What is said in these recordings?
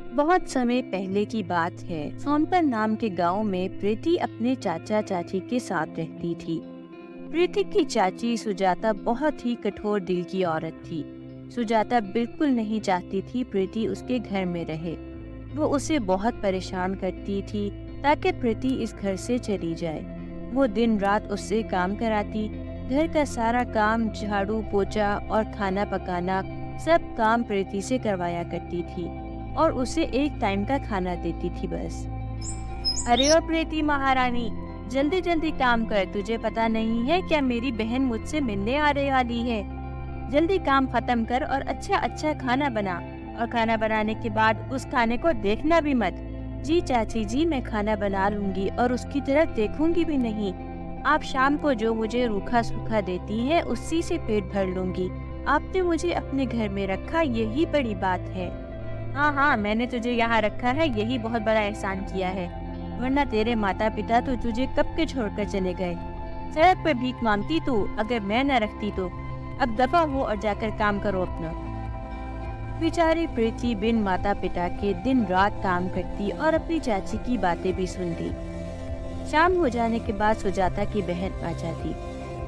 बहुत समय पहले की बात है। सोनपर नाम के गांव में प्रीति अपने चाचा चाची के साथ रहती थी। प्रीति की चाची सुजाता बहुत ही कठोर दिल की औरत थी। सुजाता बिल्कुल नहीं चाहती थी प्रीति उसके घर में रहे। वो उसे बहुत परेशान करती थी ताकि प्रीति इस घर से चली जाए। वो दिन रात उससे काम कराती। घर का सारा काम, झाड़ू पोछा और खाना पकाना, सब काम प्रीति से करवाया करती थी और उसे एक टाइम का खाना देती थी बस। अरे ओ प्रीति महारानी, जल्दी जल्दी काम कर। तुझे पता नहीं है क्या मेरी बहन मुझसे मिलने आने वाली है? जल्दी काम खत्म कर और अच्छा अच्छा खाना बना, और खाना बनाने के बाद उस खाने को देखना भी मत। जी चाची जी, मैं खाना बना लूंगी और उसकी तरफ देखूंगी भी नहीं। आप शाम को जो मुझे रूखा सूखा देती है उसी से पेट भर लूंगी। आपने मुझे अपने घर में रखा, यही बड़ी बात है। हाँ हाँ, मैंने तुझे यहाँ रखा है, यही बहुत बड़ा एहसान किया है, वरना तेरे माता पिता तो तुझे कब के छोड़कर चले गए। सड़क पर भीख मांगती तू, अगर मैं न रखती तो। अब दफा हो और जाकर काम करो अपना। बेचारी प्रीति बिन माता पिता के दिन रात काम करती और अपनी चाची की बातें भी सुनती। शाम हो जाने के बाद सुजाता की बहन आ जाती।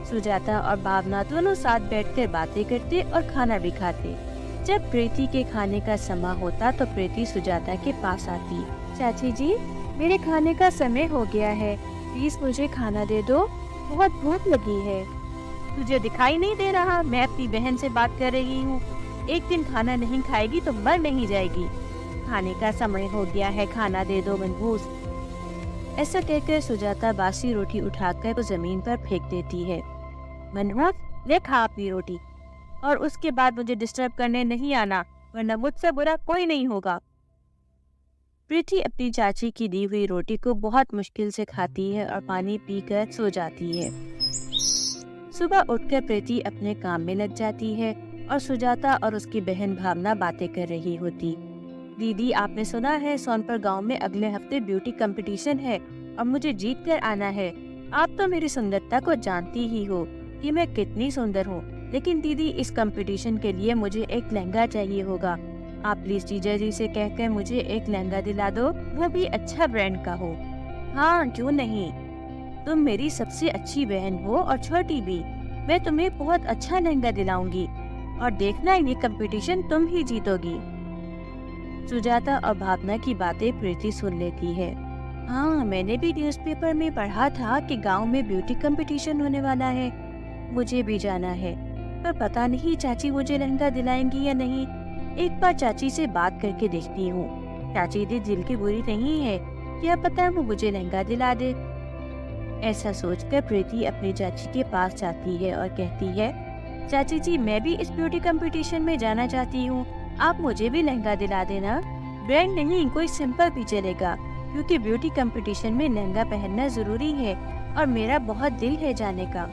सुजाता और भावना दोनों साथ बैठकर बातें करते और खाना भी खाते। जब प्रीति के खाने का समय होता तो प्रीति सुजाता के पास आती। चाची जी, मेरे खाने का समय हो गया है, प्लीज मुझे खाना दे दो, बहुत भूख लगी है। तुझे दिखाई नहीं दे रहा मैं अपनी बहन से बात कर रही हूँ? एक दिन खाना नहीं खाएगी तो मर नहीं जाएगी। खाने का समय हो गया है, खाना दे दो मनहूस। ऐसा कहकर सुजाता बासी रोटी उठाकर वो जमीन पर फेंक देती है। मनहूस, ले खा अपनी रोटी, और उसके बाद मुझे डिस्टर्ब करने नहीं आना, वरना मुझसे बुरा कोई नहीं होगा। प्रीति अपनी चाची की दी हुई रोटी को बहुत मुश्किल से खाती है और पानी पीकर सो जाती है। सुबह उठकर प्रीति अपने काम में लग जाती है और सुजाता और उसकी बहन भावना बातें कर रही होती। दीदी, आपने सुना है सोनपर गांव में अगले हफ्ते ब्यूटी कंपटीशन है और मुझे जीत कर आना है। आप तो मेरी सुंदरता को जानती ही हो कि मैं कितनी सुंदर हूँ, लेकिन दीदी इस कंपटीशन के लिए मुझे एक लहंगा चाहिए होगा। आप प्लीज जीजा जी से कहकर मुझे एक लहंगा दिला दो, वो भी अच्छा ब्रांड का हो। हाँ क्यों नहीं, तुम मेरी सबसे अच्छी बहन हो और छोटी भी। मैं तुम्हें बहुत अच्छा लहंगा दिलाऊंगी और देखना ये कंपटीशन तुम ही जीतोगी। सुजाता और भावना की बातें प्रीति सुन लेती है। हाँ, मैंने भी न्यूज़पेपर में पढ़ा था कि गांव में ब्यूटी कंपटीशन होने वाला है, मुझे भी जाना है, पर पता नहीं चाची मुझे लहंगा दिलाएंगी या नहीं। एक बार चाची से बात करके देखती हूँ। चाची दी दिल की बुरी नहीं है, क्या पता वो मुझे लहंगा दिला दे। ऐसा सोचकर प्रीति अपनी चाची के पास जाती है और कहती है, चाची जी, मैं भी इस ब्यूटी कंपटीशन में जाना चाहती हूँ, आप मुझे भी लहंगा दिला देना। ब्रांड नहीं, कोई सिंपल भी चलेगा, क्योंकि ब्यूटी कंपटीशन में लहंगा पहनना जरूरी है और मेरा बहुत दिल है जाने का।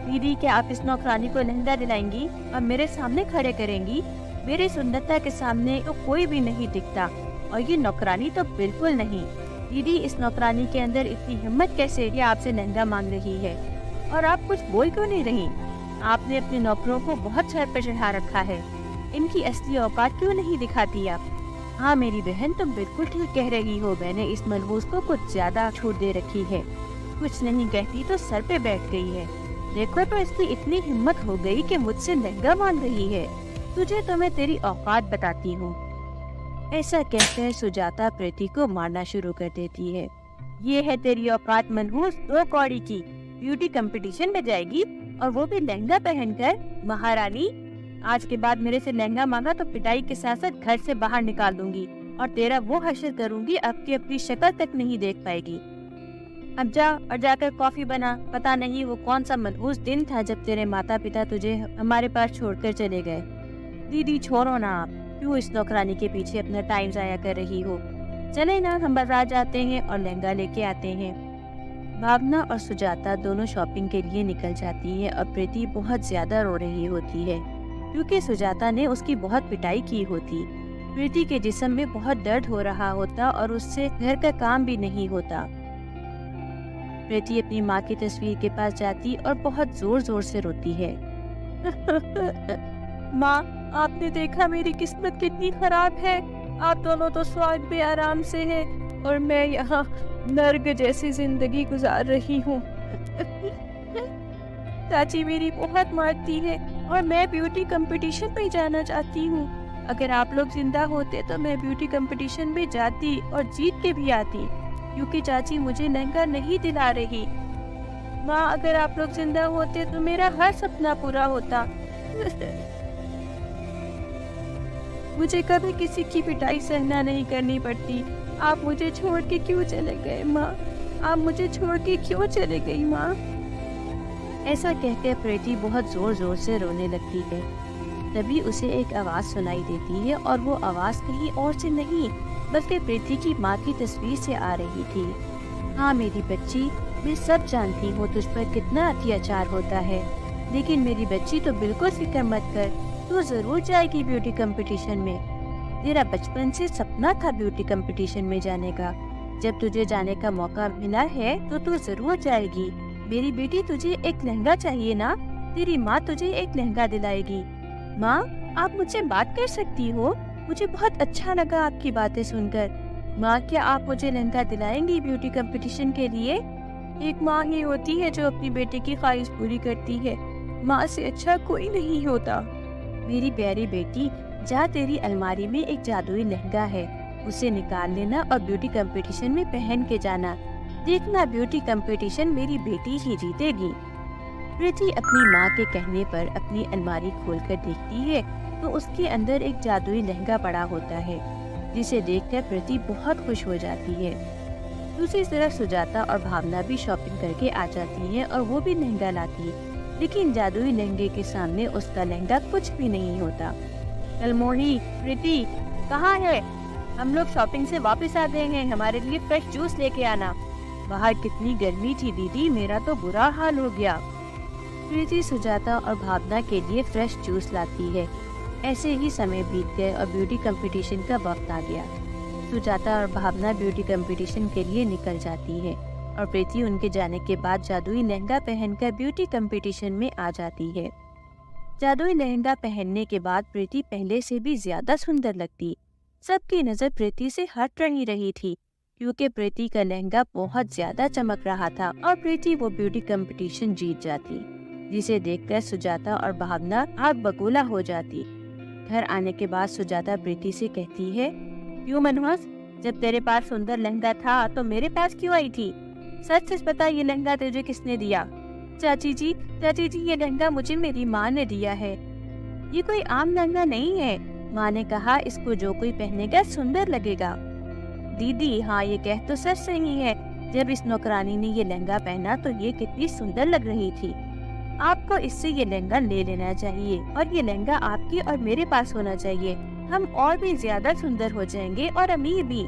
दीदी, क्या आप इस नौकरानी को लहंगा दिलाएंगी और मेरे सामने खड़े करेंगी? मेरी सुंदरता के सामने तो कोई भी नहीं दिखता, और ये नौकरानी तो बिल्कुल नहीं। दीदी, इस नौकरानी के अंदर इतनी हिम्मत कैसे ये आपसे लहंगा मांग रही है? और आप कुछ बोल क्यों नहीं रही? आपने अपने नौकरों को बहुत सर पर चढ़ा रखा है, इनकी असली औकात क्यों नहीं दिखाती आप? हाँ मेरी बहन, तुम बिल्कुल ठीक कह रही हो, मैंने इस मनहूस को कुछ ज्यादा छूट दे रखी है। कुछ नहीं कहती तो सर पे बैठ गई है। देखो तो इसकी इतनी हिम्मत हो गई कि मुझसे लहंगा मांग रही है। तुझे तो मैं तेरी औकात बताती हूँ। ऐसा कहकर सुजाता प्रीति को मारना शुरू कर देती है। ये है तेरी औकात मनहूस, 2 कौड़ी की, ब्यूटी कंपटीशन में जाएगी और वो भी लहंगा पहनकर। महारानी, आज के बाद मेरे से लहंगा मांगा तो पिटाई के साथ साथ घर से बाहर निकाल दूंगी और तेरा वो हश्र करूंगी अब कि अपनी शक्ल तक नहीं देख पाएगी। अब जा और जाकर कॉफी बना। पता नहीं वो कौन सा मनहूस दिन था जब तेरे माता पिता तुझे हमारे पास छोड़कर चले गए। दीदी छोड़ो ना, आप क्यों इस नौकरानी के पीछे अपना टाइम जाया कर रही हो? चले ना, हम बाजार जाते हैं और लहंगा लेके आते हैं। भावना और सुजाता दोनों शॉपिंग के लिए निकल जाती है और प्रीति बहुत ज्यादा रो रही होती है, क्योंकि सुजाता ने उसकी बहुत पिटाई की होती। प्रीति के जिस्म में बहुत दर्द हो रहा होता और उससे घर का काम भी नहीं होता। प्रीति अपनी माँ की तस्वीर के पास जाती और बहुत जोर जोर से रोती है। माँ, आपने देखा मेरी किस्मत कितनी खराब है। आप दोनों तो स्वर्ग में आराम से हैं और मैं यहाँ नर्क जैसी जिंदगी गुजार रही हूँ। चाची मेरी बहुत मारती है और मैं ब्यूटी कंपटीशन में जाना चाहती हूँ। अगर आप लोग जिंदा होते तो मैं ब्यूटी कंपटीशन में जाती और जीत के भी आती, क्योंकि चाची मुझे लहंगा नहीं दिला रही। माँ, अगर आप लोग जिंदा होते तो मेरा हर सपना पूरा होता। मुझे कभी किसी की पिटाई सहना नहीं करनी पड़ती। आप मुझे छोड़ के क्यों चले गए माँ? आप मुझे छोड़ के क्यों चले गई माँ? ऐसा कहकर प्रीति बहुत जोर जोर से रोने लगती है। तभी उसे एक आवाज सुनाई देती है और वो आवाज कहीं और से नहीं बल्कि प्रीति की माँ की तस्वीर से आ रही थी। हाँ मेरी बच्ची, मैं सब जानती हूँ तुझ पर कितना अत्याचार होता है, लेकिन मेरी बच्ची तो बिल्कुल फिक्र मत कर, तू जरूर जाएगी ब्यूटी कंपटीशन में। तेरा बचपन से सपना था ब्यूटी कंपटीशन में जाने का। जब तुझे जाने का मौका मिला है तो तू जरूर जाएगी। मेरी बेटी, तुझे एक लहंगा चाहिए ना? तेरी माँ तुझे एक लहंगा दिलाएगी। माँ, आप मुझसे बात कर सकती हो? मुझे बहुत अच्छा लगा आपकी बातें सुनकर। माँ, क्या आप मुझे लहंगा दिलाएंगी ब्यूटी कंपटीशन के लिए? एक माँ ही होती है जो अपनी बेटे की ख्वाहिश पूरी करती है। माँ से अच्छा कोई नहीं होता। मेरी प्यारी बेटी, जा, तेरी अलमारी में एक जादुई लहंगा है, उसे निकाल लेना और ब्यूटी कंपटीशन में पहन के जाना। देखना, ब्यूटी कंपटीशन मेरी बेटी ही जीतेगी। प्रीति अपनी माँ के कहने पर अपनी अलमारी खोलकर देखती है तो उसके अंदर एक जादुई लहंगा पड़ा होता है, जिसे देखकर प्रीति बहुत खुश हो जाती है। दूसरी तरफ सुजाता और भावना भी शॉपिंग करके आ जाती है और वो भी लहंगा लाती, लेकिन जादुई लहंगे के सामने उसका लहंगा कुछ भी नहीं होता। कलमोही, प्रीति कहाँ है? हम लोग शॉपिंग से वापस आ गए हैं, हमारे लिए फ्रेश जूस लेके आना। बाहर कितनी गर्मी थी दीदी, मेरा तो बुरा हाल हो गया। प्रीति सुजाता और भावना के लिए फ्रेश जूस लाती है। ऐसे ही समय बीत गए और ब्यूटी कंपटीशन का वक्त आ गया। सुजाता और भावना ब्यूटी कंपटीशन के लिए निकल जाती है और प्रीति उनके जाने के बाद जादुई लहंगा पहनकर ब्यूटी कंपटीशन में आ जाती है। जादुई लहंगा पहनने के बाद प्रीति पहले से भी ज्यादा सुंदर लगती। सबकी नजर प्रीति से हट रही थी, क्योंकि प्रीति का लहंगा बहुत ज्यादा चमक रहा था और प्रीति वो ब्यूटी कंपटीशन जीत जाती, जिसे देखकर सुजाता और भावना आग बबूला हो जाती। घर आने के बाद सुजाता प्रीति से कहती है, क्यों मनहूस, जब तेरे पास सुंदर लहंगा था तो मेरे पास क्यों आई थी? सच सच बता, ये लहंगा तुझे किसने दिया? चाची जी, ये लहंगा मुझे मेरी माँ ने दिया है। ये कोई आम लहंगा नहीं है, माँ ने कहा इसको जो कोई पहनेगा सुंदर लगेगा। दीदी, हाँ ये कह तो सच सही है, जब इस नौकरानी ने ये लहंगा पहना तो ये कितनी सुंदर लग रही थी। आपको इससे ये लहंगा ले लेना चाहिए और ये लहंगा आपकी और मेरे पास होना चाहिए। हम और भी ज्यादा सुंदर हो जाएंगे और अमीर भी,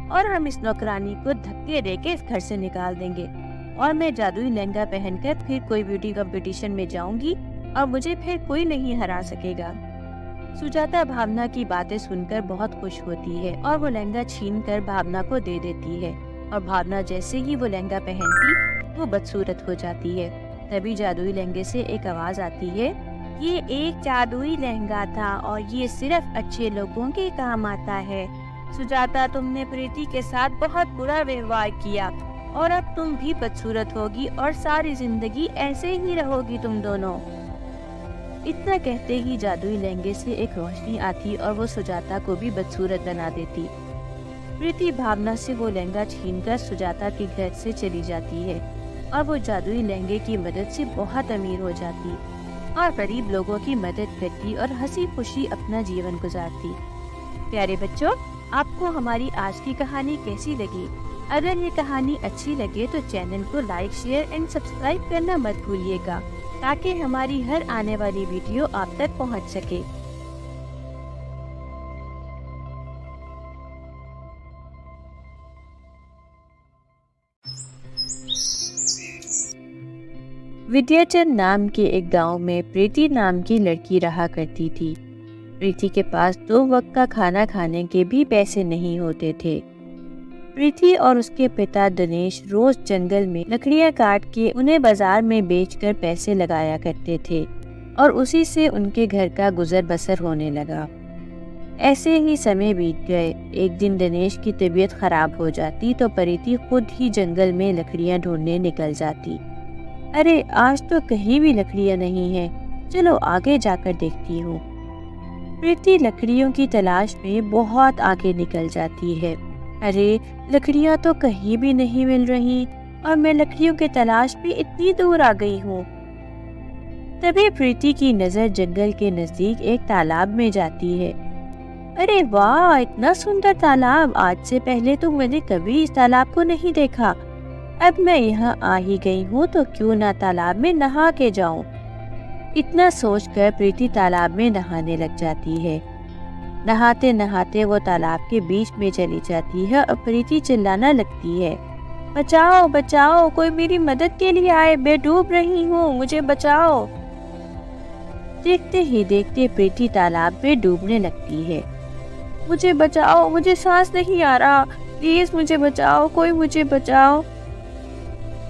और हम इस नौकरानी को धक्के देके इस घर से निकाल देंगे और मैं जादुई लहंगा पहनकर फिर कोई ब्यूटी कंपटीशन में जाऊंगी और मुझे फिर कोई नहीं हरा सकेगा। सुजाता भावना की बातें सुनकर बहुत खुश होती है और वो लहंगा छीनकर भावना को दे देती है और भावना जैसे ही वो लहंगा पहनती वो बदसूरत हो जाती है। तभी जादुई लहंगे से एक आवाज आती है, ये एक जादुई लहंगा था और ये सिर्फ अच्छे लोगों के काम आता है। सुजाता, तुमने प्रीति के साथ बहुत बुरा व्यवहार किया और अब तुम भी बदसूरत होगी और सारी जिंदगी ऐसे ही रहोगी तुम दोनों। इतना कहते ही जादुई लहंगे से एक रोशनी आती और वो सुजाता को भी बदसूरत बना देती। प्रीति भावना से वो लहंगा छीनकर सुजाता के घर से चली जाती है और वो जादुई लहंगे की मदद से बहुत अमीर हो जाती और गरीब लोगों की मदद करती और हंसी खुशी अपना जीवन गुजारती। प्यारे बच्चों, आपको हमारी आज की कहानी कैसी लगी? अगर ये कहानी अच्छी लगे तो चैनल को लाइक, शेयर एंड सब्सक्राइब करना मत भूलिएगा, ताकि हमारी हर आने वाली वीडियो आप तक पहुंच सके। विद्याचल नाम के एक गांव में प्रीति नाम की लड़की रहा करती थी। प्रीति के पास 2 वक्त का खाना खाने के भी पैसे नहीं होते थे। प्रीति और उसके पिता दिनेश रोज जंगल में लकड़ियां काट के उन्हें बाजार में बेचकर पैसे लगाया करते थे और उसी से उनके घर का गुजर बसर होने लगा। ऐसे ही समय बीत गए। एक दिन दिनेश की तबीयत खराब हो जाती तो प्रीति खुद ही जंगल में लकड़ियां ढूंढने निकल जाती। अरे आज तो कहीं भी लकड़ियां नहीं है, चलो आगे जाकर देखती हूँ। प्रीति लकड़ियों की तलाश में बहुत आगे निकल जाती है। अरे लकड़ियां तो कहीं भी नहीं मिल रही और मैं लकड़ियों के तलाश में इतनी दूर आ गई हूँ। तभी प्रीति की नजर जंगल के नजदीक एक तालाब में जाती है। अरे वाह, इतना सुंदर तालाब! आज से पहले तो मैंने कभी इस तालाब को नहीं देखा। अब मैं यहाँ आ ही गई हूँ तो क्यों ना तालाब में नहा के जाऊं। इतना सोचकर प्रीति तालाब में नहाने लग जाती है। नहाते नहाते वो तालाब के बीच में चली जाती है और प्रीति चिल्लाना लगती है, बचाओ बचाओ, कोई मेरी मदद के लिए आए, मैं डूब रही हूँ, मुझे बचाओ। देखते ही देखते प्रीति तालाब में डूबने लगती है। मुझे बचाओ, मुझे सांस नहीं आ रहा, प्लीज मुझे बचाओ, कोई मुझे बचाओ।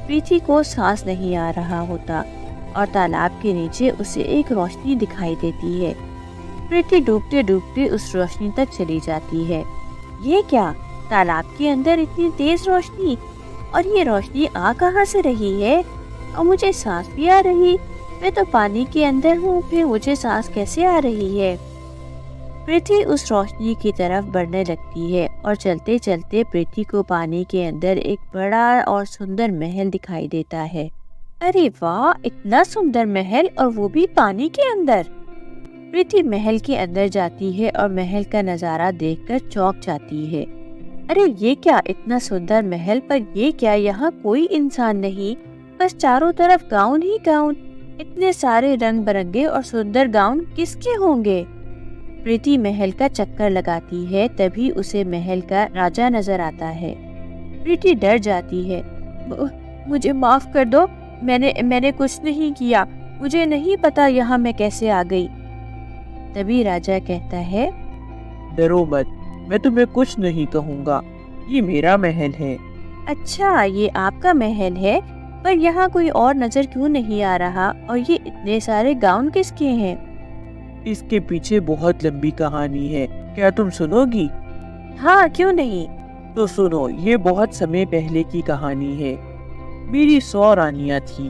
प्रीति को सांस नहीं आ रहा होता और तालाब के नीचे उसे एक रोशनी दिखाई देती है। प्रीति डूबते डूबते उस रोशनी तक चली जाती है। ये क्या, तालाब के अंदर इतनी तेज रोशनी, और ये रोशनी आ कहाँ से रही है? और मुझे सांस भी आ रही, मैं तो पानी के अंदर हूँ, फिर मुझे सांस कैसे आ रही है? प्रीति उस रोशनी की तरफ बढ़ने लगती है और चलते चलते प्रीति को पानी के अंदर एक बड़ा और सुंदर महल दिखाई देता है। अरे वाह, इतना सुंदर महल, और वो भी पानी के अंदर। प्रीति महल के अंदर जाती है और महल का नजारा देखकर चौंक जाती है। अरे ये क्या, इतना सुंदर महल, पर ये क्या, यहाँ कोई इंसान नहीं, बस चारों तरफ गाउन ही गाउन। इतने सारे रंग बिरंगे और सुंदर गाउन किसके होंगे? प्रीति महल का चक्कर लगाती है, तभी उसे महल का राजा नजर आता है। प्रीति डर जाती है। मुझे माफ कर दो, मैंने कुछ नहीं किया, मुझे नहीं पता यहाँ मैं कैसे आ गई। तभी राजा कहता है, डरो मत, मैं तुम्हें कुछ नहीं कहूँगा, ये मेरा महल है। अच्छा, ये आपका महल है, पर यहाँ कोई और नजर क्यों नहीं आ रहा, और ये इतने सारे गाउन किसके हैं? इसके पीछे बहुत लंबी कहानी है, क्या तुम सुनोगी? हाँ, क्यों नहीं। तो सुनो, ये बहुत समय पहले की कहानी है। मेरी 100 रानियां थी।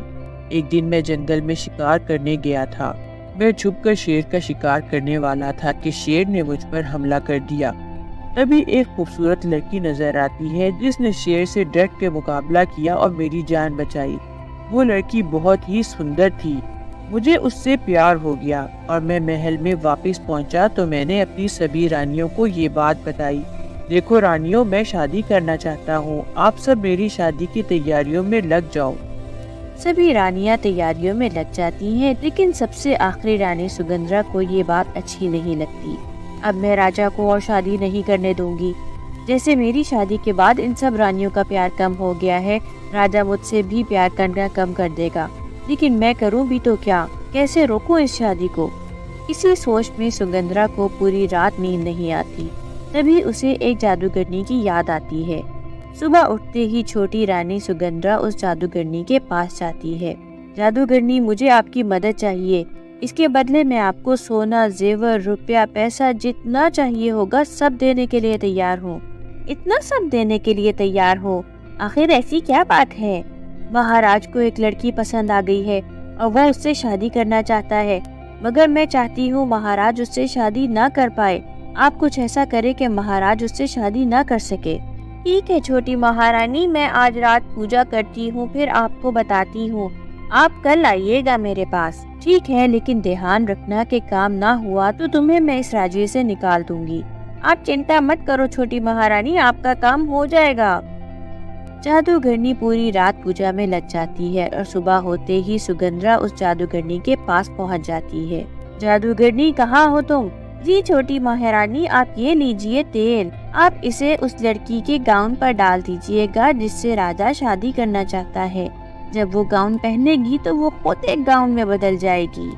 एक दिन मैं जंगल में शिकार करने गया था। मैं छुपकर शेर का शिकार करने वाला था कि शेर ने मुझ पर हमला कर दिया। तभी एक खूबसूरत लड़की नजर आती है जिसने शेर से डट के मुकाबला किया और मेरी जान बचाई। वो लड़की बहुत ही सुंदर थी। मुझे उससे प्यार हो गया और मैं महल में वापस पहुंचा तो मैंने अपनी सभी रानियों को ये बात बताई। देखो रानियों, मैं शादी करना चाहता हूँ, आप सब मेरी शादी की तैयारियों में लग जाओ। सभी रानियां तैयारियों में लग जाती हैं, लेकिन सबसे आखिरी रानी सुगंधरा को ये बात अच्छी नहीं लगती। अब मैं राजा को और शादी नहीं करने दूंगी। जैसे मेरी शादी के बाद इन सब रानियों का प्यार कम हो गया है, राजा मुझसे भी प्यार करना कम कर देगा। लेकिन मैं करूं भी तो क्या, कैसे रोकूं इस शादी को? इसी सोच में सुगंधरा को पूरी रात नींद नहीं आती। तभी उसे एक जादूगरनी की याद आती है। सुबह उठते ही छोटी रानी सुगंधरा उस जादूगरनी के पास जाती है। जादूगरनी, मुझे आपकी मदद चाहिए। इसके बदले मैं आपको सोना, जेवर, रुपया, पैसा जितना चाहिए होगा सब देने के लिए तैयार हूँ। इतना सब देने के लिए तैयार हो? आखिर ऐसी क्या बात है? महाराज को एक लड़की पसंद आ गई है और वह उससे शादी करना चाहता है, मगर मैं चाहती हूँ महाराज उससे शादी ना कर पाए। आप कुछ ऐसा करें कि महाराज उससे शादी ना कर सके। ठीक है छोटी महारानी, मैं आज रात पूजा करती हूँ, फिर आपको बताती हूँ। आप कल आइएगा मेरे पास। ठीक है, लेकिन ध्यान रखना कि काम ना हुआ तो तुम्हें मैं इस राज्य से निकाल दूंगी। आप चिंता मत करो छोटी महारानी, आपका काम हो जाएगा। जादूगरनी पूरी रात पूजा में लग जाती है और सुबह होते ही सुगंधरा उस जादूगरनी के पास पहुंच जाती है। जादूगरनी, कहाँ हो तुम? जी छोटी महारानी, आप ये लीजिए तेल, आप इसे उस लड़की के गाउन पर डाल दीजिएगा जिससे राजा शादी करना चाहता है। जब वो गाउन पहनेगी तो वो खुद एक गाउन में बदल जाएगी।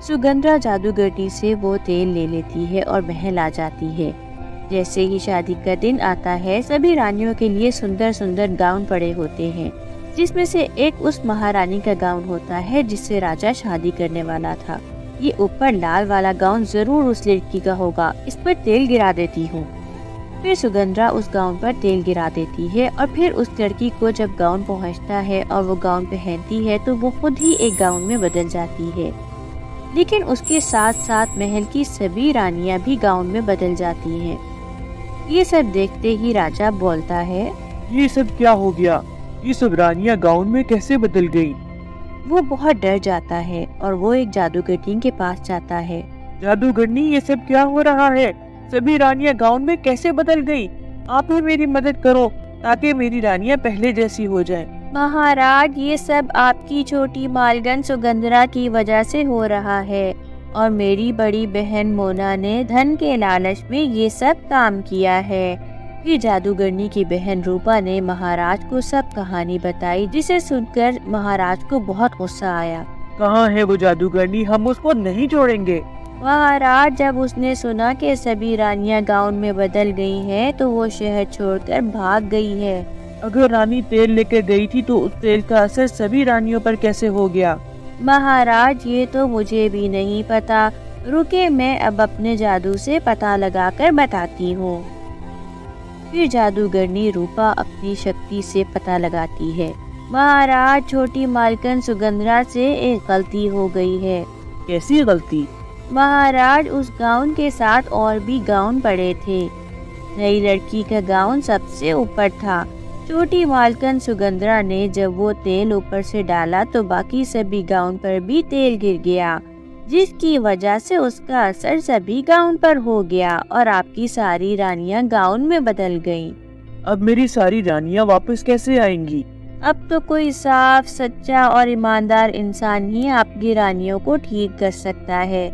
सुगंधरा जादूगरनी से वो तेल ले लेती है और महल आ जाती है। जैसे ही शादी का दिन आता है, सभी रानियों के लिए सुंदर सुंदर गाउन पड़े होते हैं, जिसमें से एक उस महारानी का गाउन होता है जिससे राजा शादी करने वाला था। ये ऊपर लाल वाला गाउन जरूर उस लड़की का होगा, इस पर तेल गिरा देती हूँ। फिर सुगंधरा उस गाउन पर तेल गिरा देती है और फिर उस लड़की को जब गाउन पहुँचता है और वो गाउन पहनती है तो वो खुद ही एक गाउन में बदल जाती है। लेकिन उसके साथ साथ महल की सभी रानियां भी गाउन में बदल जाती हैं। ये सब देखते ही राजा बोलता है, ये सब क्या हो गया? ये सब रानियां गाउन में कैसे बदल गई? वो बहुत डर जाता है और वो एक जादूगरनी के पास जाता है। जादूगरनी, ये सब क्या हो रहा है? सभी रानियां गाउन में कैसे बदल गई? आप ही मेरी मदद करो ताकि मेरी रानियां पहले जैसी हो जाएं। महाराज, ये सब आपकी छोटी मालगन सुगंधरा की वजह से हो रहा है और मेरी बड़ी बहन मोना ने धन के लालच में ये सब काम किया है। फिर जादूगरनी की बहन रूपा ने महाराज को सब कहानी बताई, जिसे सुनकर महाराज को बहुत गुस्सा आया। कहाँ है वो जादूगरनी? हम उसको नहीं छोड़ेंगे। महाराज, जब उसने सुना कि सभी रानियां गाउन में बदल गई हैं, तो वो शहर छोड़कर भाग गई है। अगर रानी तेल लेकर गई थी तो उस तेल का असर सभी रानियों पर कैसे हो गया? महाराज, ये तो मुझे भी नहीं पता। रुके, मैं अब अपने जादू से पता लगाकर बताती हूँ। फिर जादूगरनी रूपा अपनी शक्ति से पता लगाती है। महाराज, छोटी मालकिन सुगंधरा से एक गलती हो गई है। कैसी गलती? महाराज, उस गाउन के साथ और भी गाउन पड़े थे। नई लड़की का गाउन सबसे ऊपर था। छोटी मालकिन सुगंधरा ने जब वो तेल ऊपर से डाला तो बाकी सभी गाउन पर भी तेल गिर गया, जिसकी वजह से उसका असर सभी गाउन पर हो गया और आपकी सारी रानियां गाउन में बदल गईं। अब मेरी सारी रानियां वापस कैसे आएंगी? अब तो कोई साफ, सच्चा और ईमानदार इंसान ही आपकी रानियों को ठीक कर सकता है।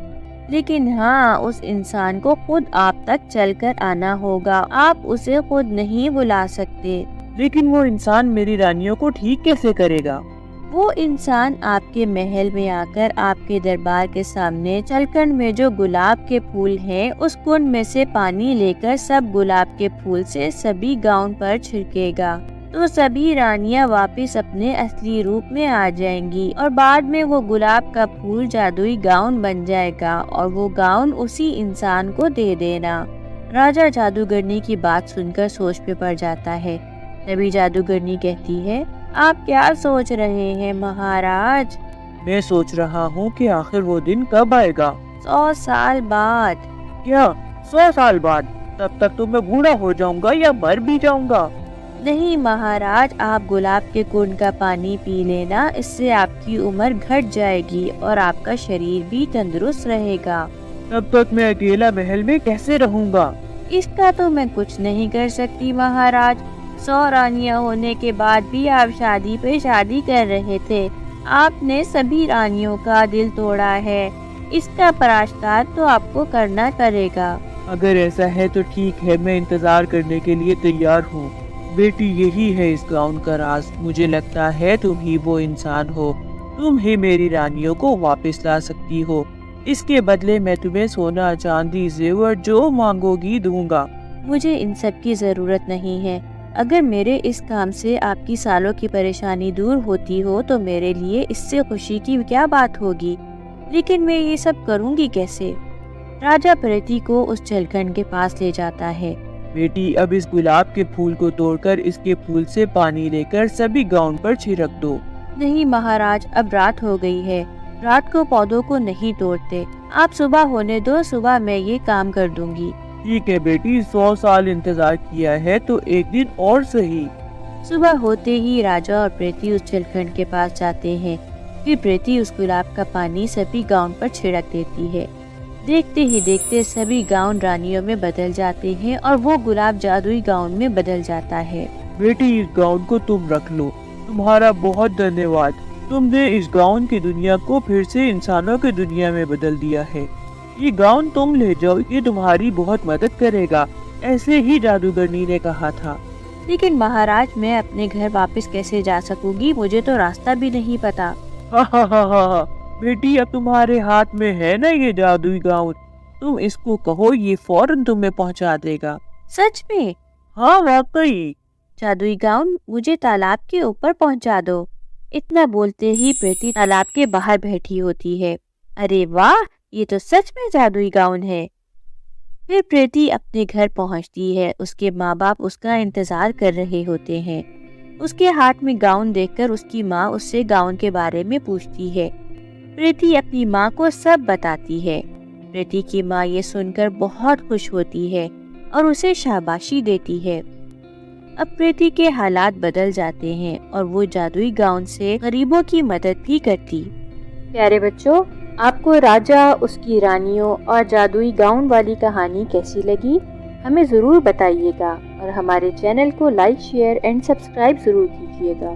लेकिन हाँ, उस इंसान को खुद आप तक चलकर आना होगा। आप उसे खुद नहीं बुला सकते। लेकिन वो इंसान मेरी रानियों को ठीक कैसे करेगा? वो इंसान आपके महल में आकर आपके दरबार के सामने चलकन में जो गुलाब के फूल हैं, उस कुंड में से पानी लेकर सब गुलाब के फूल से सभी गाउन पर छिड़केगा, तो सभी रानियां वापस अपने असली रूप में आ जाएंगी और बाद में वो गुलाब का फूल जादुई गाउन बन जाएगा और वो गाउन उसी इंसान को दे देना। राजा जादूगरनी की बात सुनकर सोच पे पड़ जाता है। तभी जादूगरनी कहती है, आप क्या सोच रहे हैं महाराज? मैं सोच रहा हूँ कि आखिर वो दिन कब आएगा। 100 साल बाद। क्या 100 साल बाद? तब तक तो मैं बूढ़ा हो जाऊंगा या मर भी जाऊंगा। नहीं महाराज, आप गुलाब के कुंड का पानी पी लेना, इससे आपकी उम्र घट जाएगी और आपका शरीर भी तंदुरुस्त रहेगा। तब तक मैं अकेला महल में कैसे रहूंगा? इसका तो मैं कुछ नहीं कर सकती महाराज। 100 रानियां होने के बाद भी आप शादी पे शादी कर रहे थे। आपने सभी रानियों का दिल तोड़ा है। इसका पराश्चित तो आपको करना पड़ेगा। अगर ऐसा है तो ठीक है, मैं इंतजार करने के लिए तैयार हूँ। बेटी, यही है इस गाउन का राज। मुझे लगता है तुम ही वो इंसान हो। तुम ही मेरी रानियों को वापस ला सकती हो। इसके बदले मैं तुम्हें सोना, चांदी, जेवर जो मांगोगी दूंगा। मुझे इन सब की जरूरत नहीं है। अगर मेरे इस काम से आपकी सालों की परेशानी दूर होती हो तो मेरे लिए इससे खुशी की क्या बात होगी। लेकिन मैं ये सब करूँगी कैसे? राजा प्रीति को उस जलखंड के पास ले जाता है। बेटी, अब इस गुलाब के फूल को तोड़कर इसके फूल से पानी लेकर सभी गाउन पर छिड़क दो। नहीं महाराज, अब रात हो गई है। रात को पौधों को नहीं तोड़ते। आप सुबह होने दो, सुबह मैं ये काम कर दूंगी। ठीक है बेटी, 100 साल इंतजार किया है तो एक दिन और सही। सुबह होते ही राजा और प्रीति उस जलखंड के पास जाते हैं। फिर प्रीति उस गुलाब का पानी सभी गाउन पर छिड़क देती है। देखते ही देखते सभी गाउन रानियों में बदल जाते हैं और वो गुलाब जादुई गाउन में बदल जाता है। बेटी, इस गाउन को तुम रख लो। तुम्हारा बहुत धन्यवाद। तुमने इस गाउन की दुनिया को फिर से इंसानों की दुनिया में बदल दिया है। ये गाउन तुम ले जाओ, ये तुम्हारी बहुत मदद करेगा। ऐसे ही जादूगरनी ने कहा था। लेकिन महाराज, मैं अपने घर वापस कैसे जा सकूंगी? मुझे तो रास्ता भी नहीं पता। हा हा हा हा हा। बेटी, अब तुम्हारे हाथ में है ना ये जादुई गाउन। तुम इसको कहो, ये फौरन तुम्हें पहुंचा देगा। सच में? हाँ, वाकई। जादुई गाउन मुझे तालाब के ऊपर पहुंचा दो। इतना बोलते ही प्रीति तालाब के बाहर बैठी होती है। अरे वाह, ये तो सच में जादुई गाउन है। फिर प्रीति अपने घर पहुंचती है। उसके माँ बाप उसका इंतजार कर रहे होते हैं। उसके हाथ में गाउन देखकर उसकी माँ उससे गाउन के बारे में पूछती है। प्रीति अपनी माँ को सब बताती है। प्रीति की माँ ये सुनकर बहुत खुश होती है और उसे शाबाशी देती है। अब प्रीति के हालात बदल जाते हैं और वो जादुई गाउन से गरीबों की मदद भी करती। प्यारे बच्चों, आपको राजा, उसकी रानियों और जादुई गाउन वाली कहानी कैसी लगी? हमें ज़रूर बताइएगा और हमारे चैनल को लाइक, शेयर एंड सब्सक्राइब ज़रूर कीजिएगा।